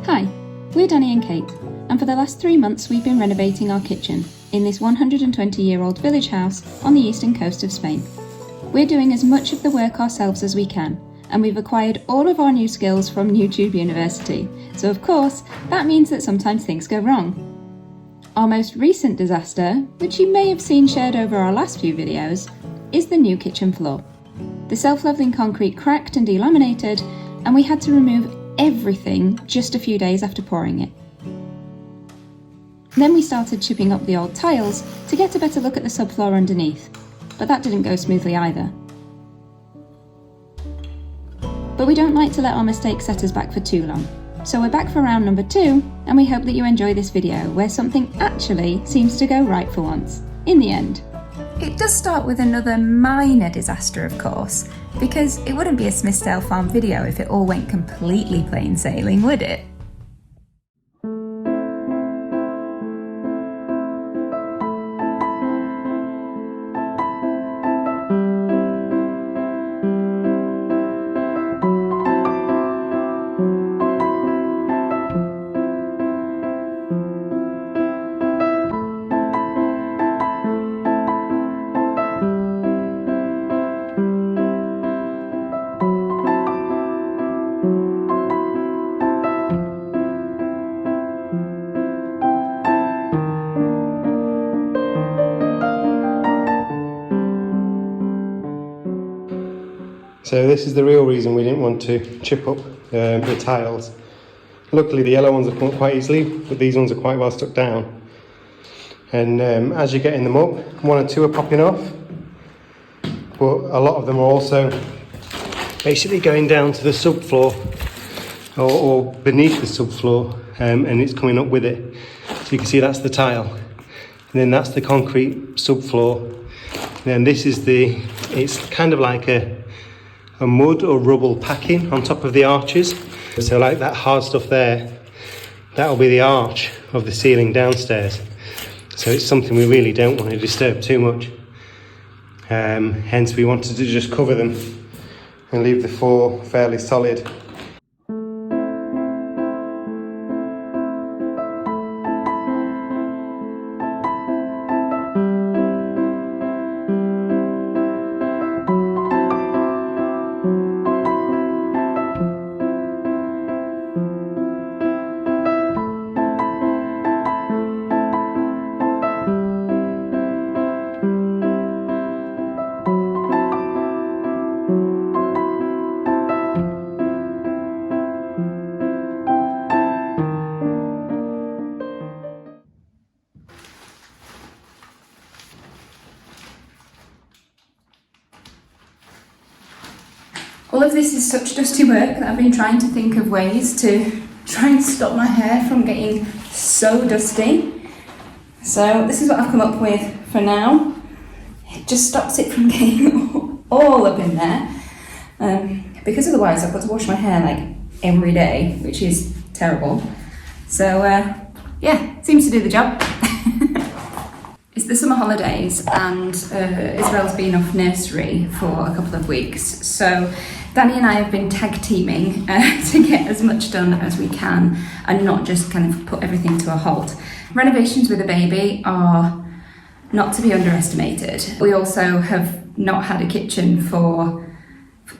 Hi, we're Danny and Kate, and for the last 3 months we've been renovating our kitchen in this 120-year-old village house on the eastern coast of Spain. We're doing as much of the work ourselves as we can, and we've acquired all of our new skills from YouTube University, so of course that means that sometimes things go wrong. Our most recent disaster, which you may have seen shared over our last few videos, is the new kitchen floor. The self-leveling concrete cracked and delaminated, and we had to remove everything just a few days after pouring it. Then we started chipping up the old tiles to get a better look at the subfloor underneath, but that didn't go smoothly either. But we don't like to let our mistakes set us back for too long, so we're back for round number 2, and we hope that you enjoy this video where something actually seems to go right for once, in the end. It does start with another minor disaster, of course, because it wouldn't be a Smithsdale Farm video if it all went completely plain sailing, would it? So this is the real reason we didn't want to chip up the tiles. Luckily the yellow ones have come up quite easily, but these ones are quite well stuck down. And as you're getting them up, 1 or 2 are popping off, but a lot of them are also basically going down to the subfloor or beneath the subfloor, and it's coming up with it. So you can see that's the tile, and then that's the concrete subfloor. And then this is it's kind of like a mud or rubble packing on top of the arches. So like that hard stuff there, that'll be the arch of the ceiling downstairs. So it's something we really don't want to disturb too much. Hence we wanted to just cover them and leave the floor fairly solid. All of this is such dusty work that I've been trying to think of ways to try and stop my hair from getting so dusty. So this is what I've come up with for now. It just stops it from getting all up in there. Because otherwise I've got to wash my hair like every day, which is terrible. So yeah, it seems to do the job. It's the summer holidays and Isabel's been off nursery for a couple of weeks. So Danny and I have been tag teaming to get as much done as we can and not just kind of put everything to a halt. Renovations with a baby are not to be underestimated. We also have not had a kitchen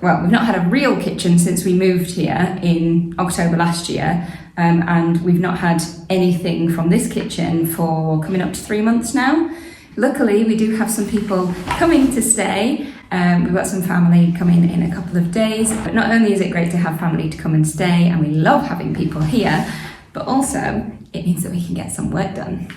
we've not had a real kitchen since we moved here in October last year. And we've not had anything from this kitchen for coming up to 3 months now. Luckily, we do have some people coming to stay. We've got some family coming in a couple of days. But not only is it great to have family to come and stay, and we love having people here, but also it means that we can get some work done.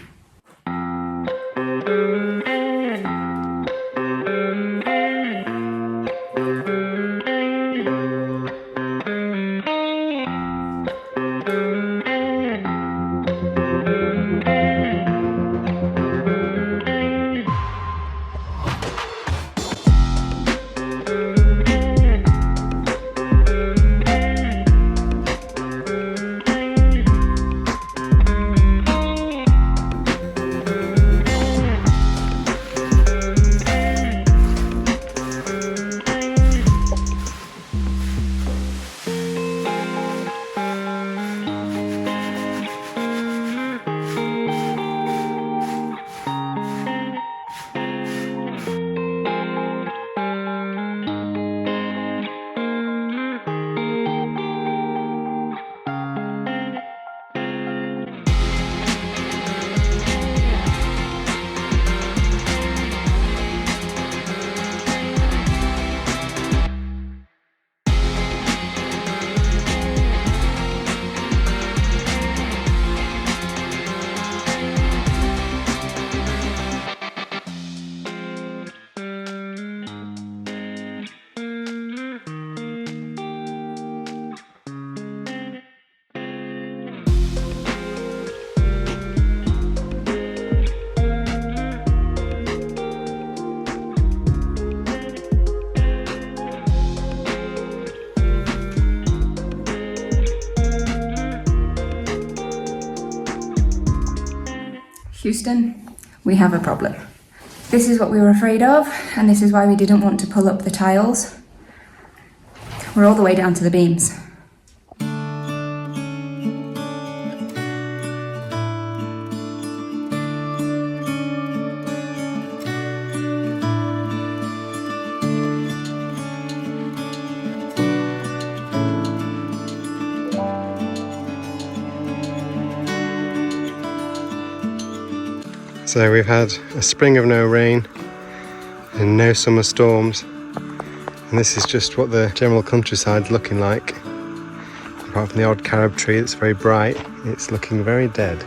Houston, we have a problem. This is what we were afraid of, and this is why we didn't want to pull up the tiles. We're all the way down to the beams. So we've had a spring of no rain and no summer storms, and this is just what the general countryside's looking like. Apart from the odd carob tree that's very bright, it's looking very dead.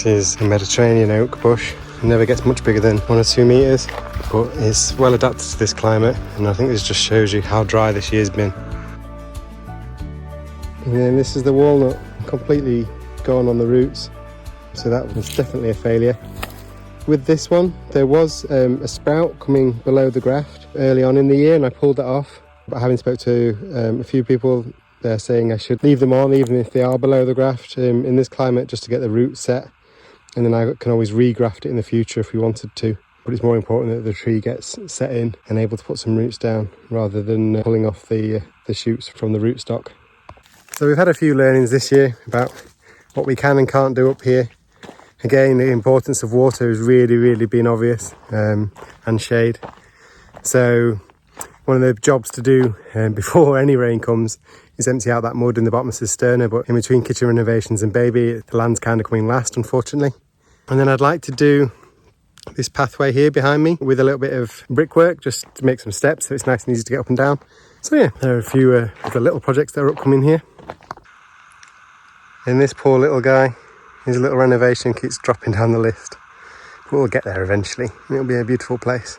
This is a Mediterranean oak bush. It never gets much bigger than 1 or 2 meters, but it's well adapted to this climate, and I think this just shows you how dry this year's been. And then this is the walnut, completely gone on the roots, so that was definitely a failure. With this one, there was a sprout coming below the graft early on in the year, and I pulled that off. But having spoke to a few people, they're saying I should leave them on even if they are below the graft in this climate, just to get the roots set. And then I can always regraft it in the future if we wanted to. But it's more important that the tree gets set in and able to put some roots down rather than pulling off the shoots from the rootstock. So we've had a few learnings this year about what we can and can't do up here. Again, the importance of water has really been obvious, and shade. So one of the jobs to do before any rain comes is empty out that mud in the bottom of the cisterna, but in between kitchen renovations and baby, the land's kind of coming last, unfortunately. And then I'd like to do this pathway here behind me with a little bit of brickwork, just to make some steps so it's nice and easy to get up and down. So yeah, there are a few of the little projects that are upcoming here. And this poor little guy, his little renovation keeps dropping down the list. But we'll get there eventually, and it'll be a beautiful place.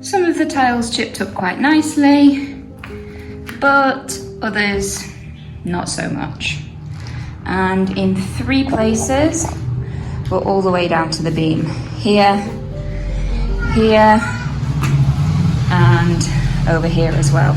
Some of the tiles chipped up quite nicely, but others not so much. And in 3 places, we're all the way down to the beam. Here, here, and over here as well.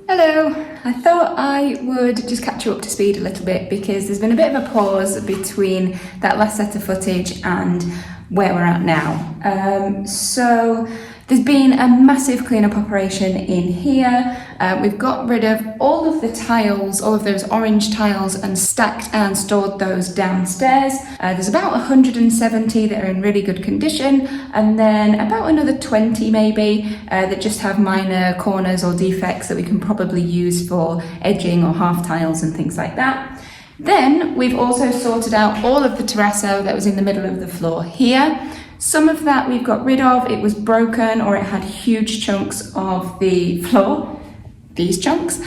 Hello, I thought I would just catch you up to speed a little bit because there's been a bit of a pause between that last set of footage and where we're at now. So there's been a massive cleanup operation in here. We've got rid of all of the tiles, all of those orange tiles, and stacked and stored those downstairs. There's about 170 that are in really good condition, and then about another 20 maybe that just have minor corners or defects that we can probably use for edging or half tiles and things like that. Then we've also sorted out all of the terrazzo that was in the middle of the floor here. Some of that we've got rid of. It was broken or it had huge chunks of the floor, these chunks.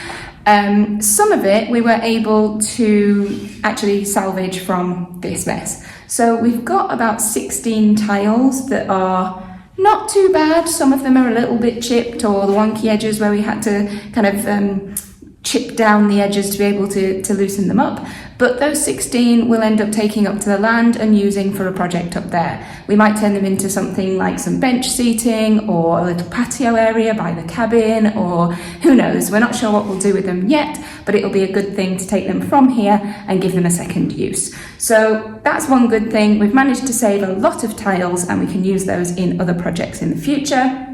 Some of it we were able to actually salvage from this mess. So we've got about 16 tiles that are not too bad. Some of them are a little bit chipped, or the wonky edges where we had to kind of chip down the edges to be able to loosen them up. But those 16 we'll end up taking up to the land and using for a project up there. We might turn them into something like some bench seating or a little patio area by the cabin, or who knows, we're not sure what we'll do with them yet, but it'll be a good thing to take them from here and give them a second use. So that's one good thing. We've managed to save a lot of tiles and we can use those in other projects in the future.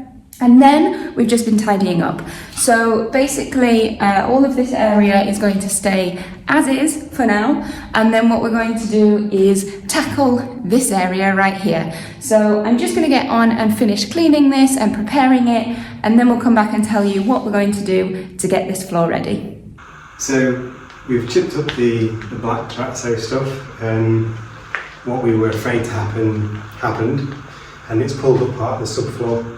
And then we've just been tidying up. So basically all of this area is going to stay as is for now, and then what we're going to do is tackle this area right here. So I'm just going to get on and finish cleaning this and preparing it, and then we'll come back and tell you what we're going to do to get this floor ready. So we've chipped up the black abrazo stuff, and what we were afraid to happen happened, and it's pulled up part of the subfloor.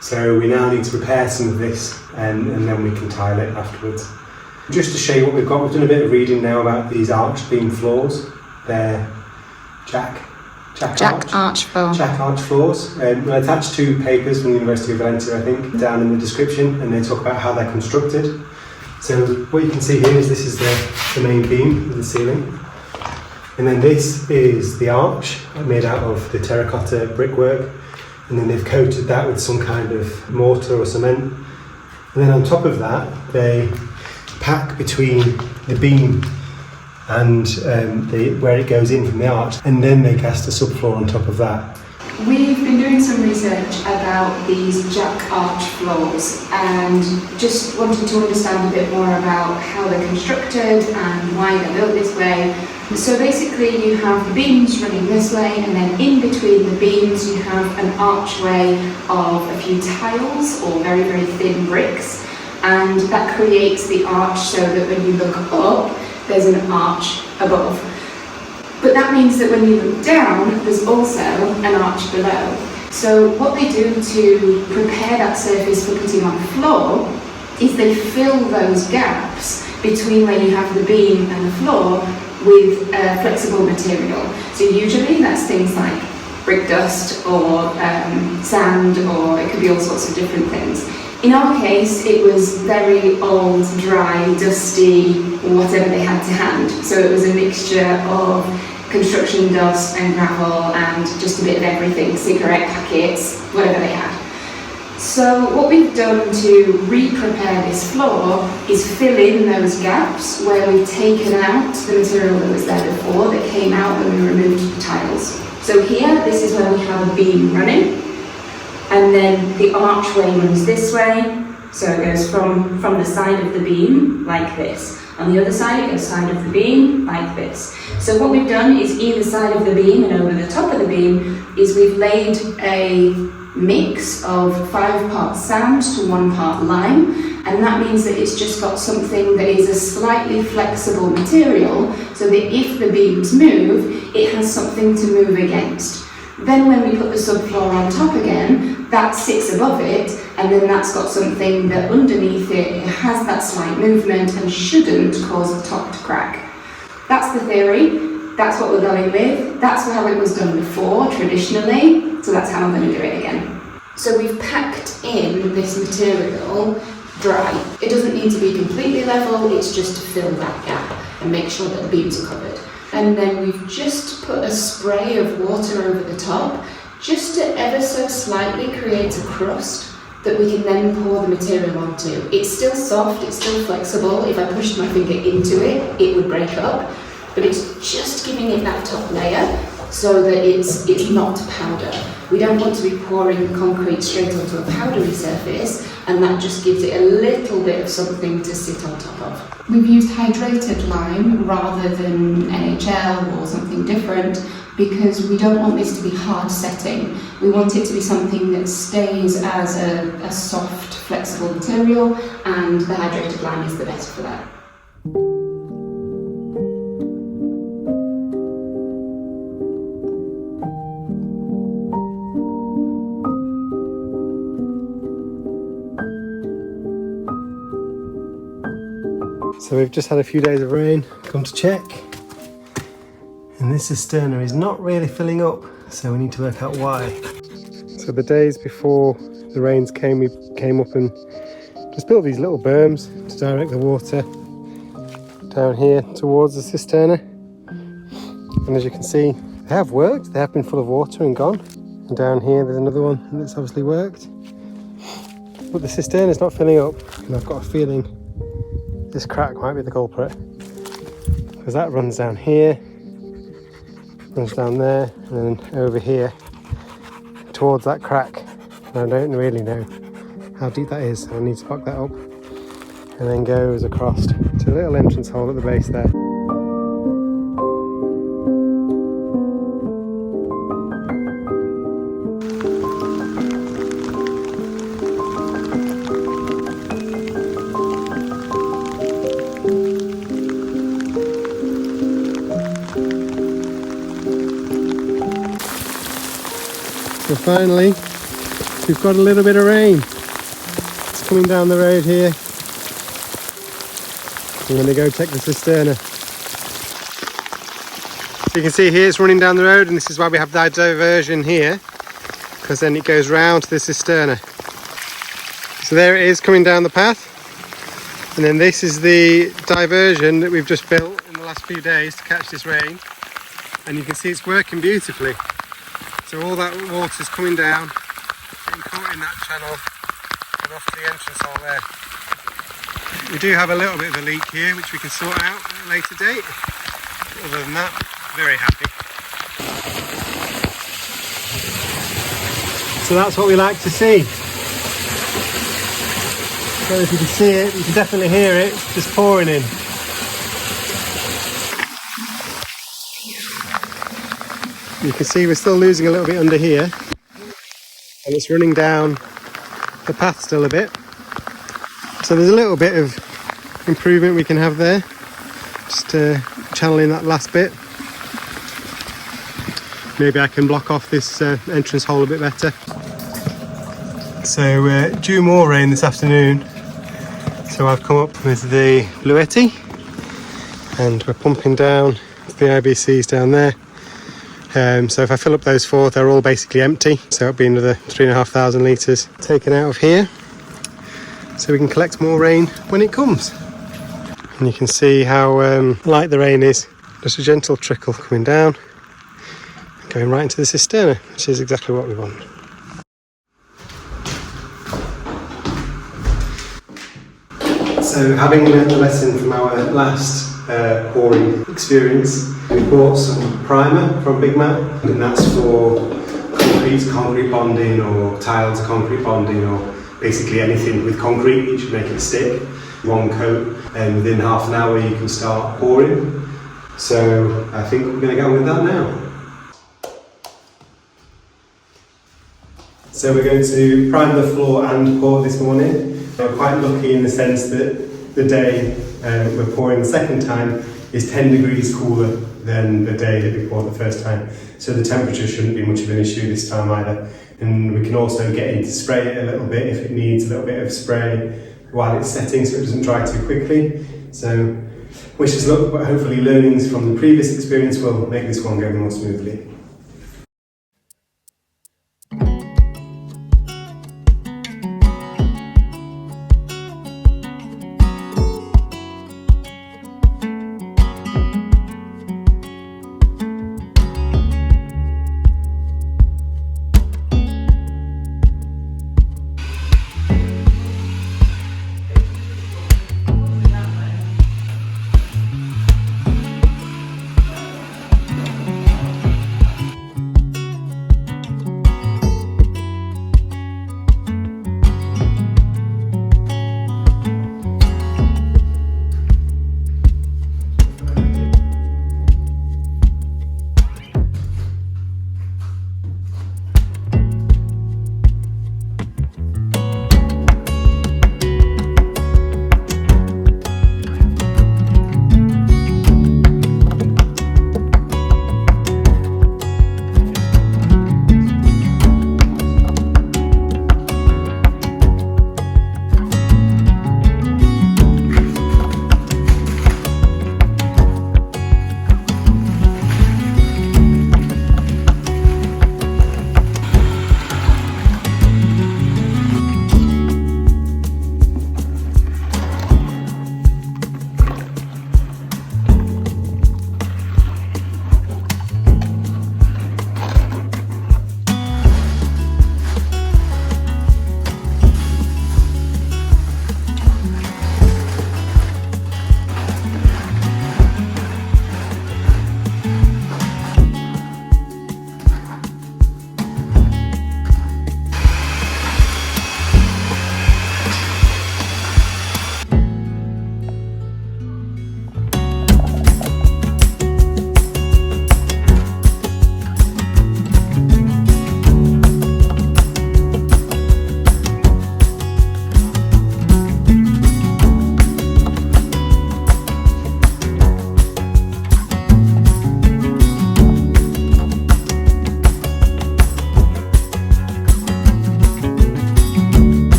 So we now need to prepare some of this, and then we can tile it afterwards. Just to show you what we've got, we've done a bit of reading now about these arch beam floors. They're jack arch floors. We'll attach 2 papers from the University of Valencia, I think, down in the description, and they talk about how they're constructed. So what you can see here is this is the main beam of the ceiling. And then this is the arch made out of the terracotta brickwork. And then they've coated that with some kind of mortar or cement. And then on top of that, they pack between the beam and where it goes in from the arch, and then they cast a subfloor on top of that. We've been doing some research about these jack arch floors and just wanted to understand a bit more about how they're constructed and why they're built this way. So basically you have the beams running this way, and then in between the beams you have an archway of a few tiles or very, very thin bricks, and that creates the arch so that when you look up there's an arch above. But that means that when you look down, there's also an arch below. So what they do to prepare that surface for putting on the floor is they fill those gaps between where you have the beam and the floor with flexible material. So usually that's things like brick dust or sand, or it could be all sorts of different things. In our case, it was very old, dry, dusty, whatever they had to hand. So it was a mixture of construction dust and gravel and just a bit of everything, cigarette packets, whatever they had. So what we've done to re-prepare this floor is fill in those gaps where we've taken out the material that was there before, that came out when we removed the tiles. So here, this is where we have a beam running, and then the archway runs this way, so it goes from the side of the beam, like this. On the other side, it goes side of the beam, like this. So what we've done is either side of the beam and over the top of the beam is we've laid a mix of 5 parts sand to 1 part lime, and that means that it's just got something that is a slightly flexible material, so that if the beams move, it has something to move against. Then when we put the subfloor on top again, that sits above it, and then that's got something that underneath it has that slight movement and shouldn't cause the top to crack. That's the theory, that's what we're going with, that's how it was done before, traditionally, so that's how I'm going to do it again. So we've packed in this material dry. It doesn't need to be completely level, it's just to fill that gap and make sure that the beams are covered. And then we've just put a spray of water over the top, just to ever so slightly create a crust that we can then pour the material onto. It's still soft, it's still flexible. If I pushed my finger into it, it would break up, but it's just giving it that top layer so that it's not powder. We don't want to be pouring concrete straight onto a powdery surface, and that just gives it a little bit of something to sit on top of. We've used hydrated lime rather than NHL or something different because we don't want this to be hard setting. We want it to be something that stays as a soft, flexible material, and the hydrated lime is the best for that. So we've just had a few days of rain, come to check, and this cisterna is not really filling up, so we need to work out why. So the days before the rains came, we came up and just built these little berms to direct the water down here towards the cisterna. And as you can see, they have worked, they have been full of water and gone. And down here there's another one that's obviously worked. But the cisterna is not filling up, and I've got a feeling this crack might be the culprit, because that runs down here, runs down there, and then over here towards that crack. I don't really know how deep that is, so I need to block that up. And then goes across to a little entrance hole at the base there. So finally, we've got a little bit of rain. It's coming down the road here. I'm going to go check the cisterna. So you can see here it's running down the road, and this is why we have that diversion here, because then it goes round to the cisterna. So there it is coming down the path, and then this is the diversion that we've just built in the last few days to catch this rain, and you can see it's working beautifully. So all that water's coming down, getting caught in that channel and off to the entrance hole there. We do have a little bit of a leak here, which we can sort out at a later date. But other than that, very happy. So that's what we like to see. So if you can see it, you can definitely hear it, it's just pouring in. You can see we're still losing a little bit under here, and it's running down the path still a bit. So there's a little bit of improvement we can have there, just channeling that last bit. Maybe I can block off this entrance hole a bit better. So due more rain this afternoon, so I've come up with the Bluetti, and we're pumping down the IBCs down there. So if I fill up those 4, they're all basically empty, so it'll be another 3,500 litres taken out of here, so we can collect more rain when it comes. And you can see how light the rain is, just a gentle trickle coming down, going right into the cisterna, which is exactly what we want. So having learned the lesson from our last pouring experience, we bought some primer from Big Man, and that's for concrete to concrete bonding, or tile to concrete bonding, or basically anything with concrete which should make it stick. One coat, and within half an hour you can start pouring. So I think we're going to get on with that now. So we're going to prime the floor and pour this morning. We're quite lucky in the sense that the day we're pouring the second time is 10 degrees cooler than the day that we poured the first time. So the temperature shouldn't be much of an issue this time either. And we can also get in to spray it a little bit if it needs a little bit of spray while it's setting, so it doesn't dry too quickly. So wish us luck, but hopefully learnings from the previous experience will make this one go more smoothly.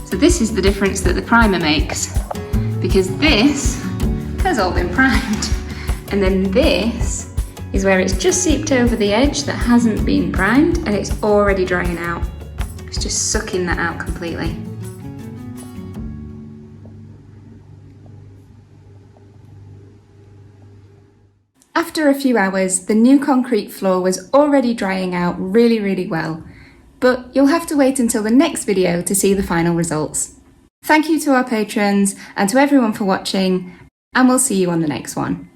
So this is the difference that the primer makes, because this has all been primed. And then this is where it's just seeped over the edge that hasn't been primed and it's already drying out. It's just sucking that out completely. After a few hours, the new concrete floor was already drying out really, really well. But you'll have to wait until the next video to see the final results. Thank you to our patrons and to everyone for watching, and we'll see you on the next one.